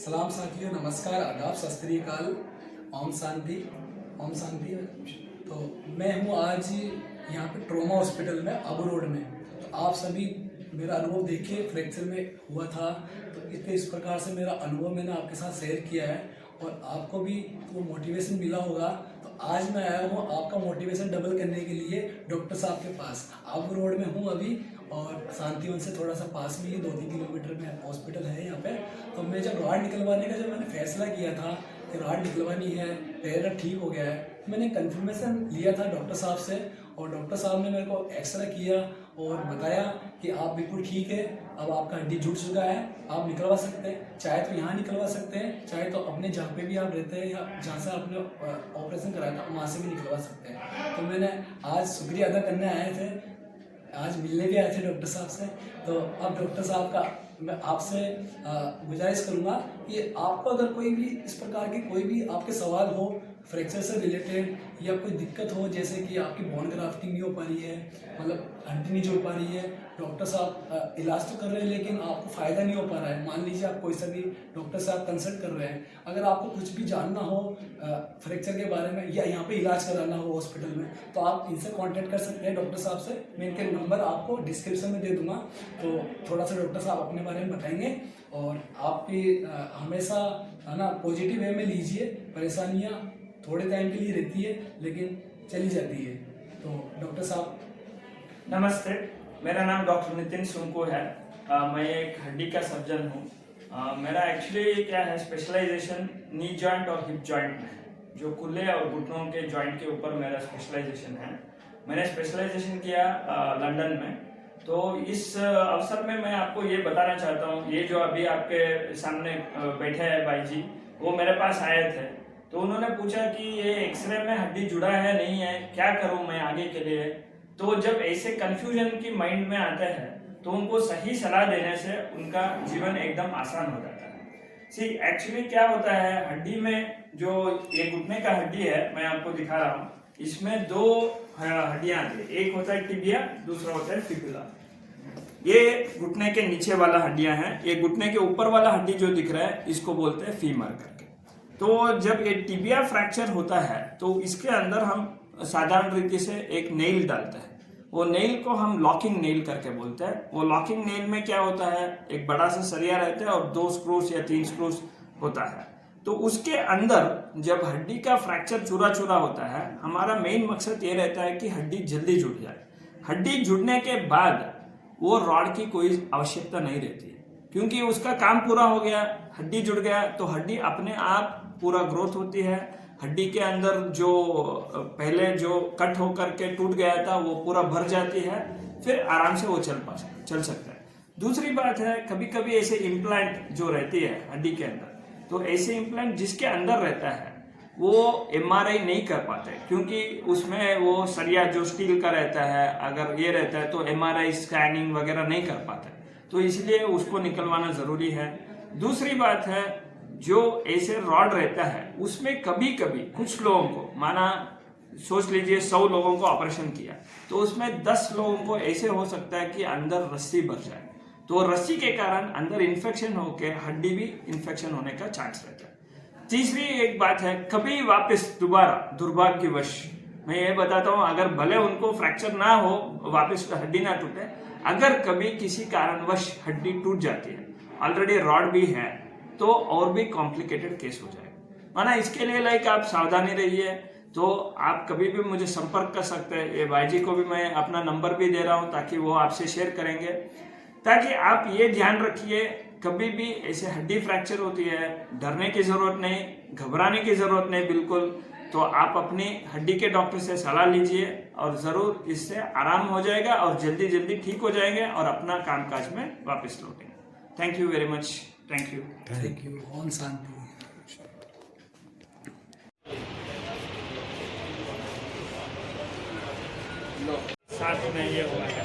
सलाम साथियों, नमस्कार, आदाब, सत श्री अकाल, ओम शांति, ओम शांति। तो मैं हूँ आज यहाँ पे ट्रोमा हॉस्पिटल में, आबू रोड में। तो आप सभी मेरा अनुभव देखिए, फ्रैक्चर में हुआ था, तो इस प्रकार से मेरा अनुभव मैंने आपके साथ शेयर किया है और आपको भी वो मोटिवेशन मिला होगा। तो आज मैं आया हूँ आपका मोटिवेशन डबल करने के लिए डॉक्टर साहब के पास। आबू रोड में हूँ अभी और शांतिवन से थोड़ा सा पास में ही 2-3 किलोमीटर में हॉस्पिटल है यहाँ पे। तो मैं जब रॉड निकलवाने का मैंने फैसला किया था कि रॉड निकलवानी है, पैर ठीक हो गया है, मैंने कंफर्मेशन लिया था डॉक्टर साहब से और डॉक्टर साहब ने मेरे को एक्सरे किया और बताया कि आप बिल्कुल ठीक है, अब आपका हड्डी जुड़ चुका है, आप निकलवा सकते हैं। चाहे तो यहाँ निकलवा सकते हैं, चाहे तो अपने जहाँ पे भी आप रहते हैं या जहाँ से आपने ऑपरेशन कराया था वहाँ से भी निकलवा सकते हैं। तो मैंने आज शुक्रिया अदा करने आए थे, आज मिलने भी आए थे डॉक्टर साहब से। तो अब डॉक्टर साहब का मैं आपसे गुजारिश करूँगा कि आपको अगर कोई भी इस प्रकार के कोई भी आपके सवाल हो फ्रैक्चर से रिलेटेड या कोई दिक्कत हो, जैसे कि आपकी बोन ग्राफ्टिंग नहीं हो पा रही है, मतलब हड्डी नहीं जुड़ पा रही है, डॉक्टर साहब इलाज तो कर रहे हैं लेकिन आपको फ़ायदा नहीं हो पा रहा है, मान लीजिए आप कोई सा भी डॉक्टर साहब कंसल्ट कर रहे हैं, अगर आपको कुछ भी जानना हो फ्रैक्चर के बारे में या यहाँ पे इलाज कराना हो हॉस्पिटल में, तो आप इनसे कांटेक्ट कर सकते हैं डॉक्टर साहब से। मैं इनके नंबर आपको डिस्क्रिप्शन में दे दूंगा, तो थोड़ा सा डॉक्टर साहब अपने बारे में बताएंगे और आपकी हमेशा है ना पॉजिटिव वे में लीजिए। परेशानियाँ थोड़े टाइम के लिए रहती है लेकिन चली जाती है। तो डॉक्टर साहब नमस्ते, मेरा नाम डॉक्टर नितिन सुंको है। मैं एक हड्डी का सर्जन हूँ। मेरा एक्चुअली क्या है, स्पेशलाइजेशन नी जॉइंट और हिप जॉइंट में है, जो कुल्ले और घुटनों के जॉइंट के ऊपर मेरा स्पेशलाइजेशन है। मैंने स्पेशलाइजेशन किया लंदन में। तो इस अवसर में मैं आपको ये बताना चाहता हूँ, ये जो अभी आपके सामने बैठे हैं भाई जी, वो मेरे पास आए थे। तो उन्होंने पूछा कि ये एक्सरे में हड्डी जुड़ा है नहीं है, क्या करूं मैं आगे के लिए। तो जब ऐसे कंफ्यूजन की माइंड में आते हैं तो उनको सही सलाह देने से उनका जीवन एकदम आसान हो जाता है। सी एक्चुअली क्या होता है, हड्डी में जो ये घुटने का हड्डी है, मैं आपको दिखा रहा हूँ, इसमें 2 हड्डियां आती है, एक होता है टिबिया, दूसरा होता है फिबुला। ये घुटने के नीचे वाला हड्डियां हैं, ये घुटने के ऊपर वाला हड्डी जो दिख रहा है इसको बोलते हैं फीमर करके। तो जब ये टिबिया फ्रैक्चर होता है तो इसके अंदर हम साधारण रीति से एक नेल डालते हैं, वो नेल को हम लॉकिंग नेल करके बोलते हैं। वो लॉकिंग नेल में क्या होता है, एक बड़ा सा सरिया रहता है और 2 स्क्रूज या 3 स्क्रूज होता है। तो उसके अंदर जब हड्डी का फ्रैक्चर चूरा चूरा होता है, हमारा मेन मकसद ये रहता है कि हड्डी जल्दी जुड़ जाए। हड्डी जुड़ने के बाद वो रॉड की कोई आवश्यकता नहीं रहती है, क्योंकि उसका काम पूरा हो गया, हड्डी जुड़ गया, तो हड्डी अपने आप पूरा ग्रोथ होती है। हड्डी के अंदर जो पहले जो कट होकर के टूट गया था वो पूरा भर जाती है, फिर आराम से वो चल सकता है। दूसरी बात है, कभी कभी ऐसे इम्प्लांट जो रहती है हड्डी के अंदर, तो ऐसे इम्प्लांट जिसके अंदर रहता है वो MRI नहीं कर पाते, क्योंकि उसमें वो सरिया जो स्टील का रहता है, अगर ये रहता है तो MRI स्कैनिंग वगैरह नहीं कर पाते, तो इसलिए उसको निकलवाना जरूरी है। दूसरी बात है, जो ऐसे रॉड रहता है उसमें कभी कभी कुछ लोगों को, माना सोच लीजिए 100 लोगों को ऑपरेशन किया, तो उसमें 10 लोगों को ऐसे हो सकता है कि अंदर रस्सी भर जाए, तो रस्सी के कारण अंदर इन्फेक्शन होकर हड्डी भी इन्फेक्शन होने का चांस रहता है। तीसरी एक बात है, कभी वापस दोबारा दुर्भाग्यवश मैं ये बताता हूँ, अगर भले उनको फ्रैक्चर ना हो, वापस हड्डी ना टूटे, अगर कभी किसी कारणवश हड्डी टूट जाती है, ऑलरेडी रॉड भी है, तो और भी कॉम्प्लिकेटेड केस हो जाएगा। माना इसके लिए आप सावधानी रहिए। तो आप कभी भी मुझे संपर्क कर सकते हैं। ये भाई जी को भी मैं अपना नंबर भी दे रहा हूँ ताकि वो आपसे शेयर करेंगे, ताकि आप ये ध्यान रखिए, कभी भी ऐसे हड्डी फ्रैक्चर होती है, डरने की जरूरत नहीं, घबराने की जरूरत नहीं बिल्कुल। तो आप अपनी हड्डी के डॉक्टर से सलाह लीजिए और जरूर इससे आराम हो जाएगा और जल्दी जल्दी ठीक हो जाएंगे और अपना कामकाज में वापस लौटेंगे। Thank you very much. Thank you. ओम शांति। साथ में ये हुआ है।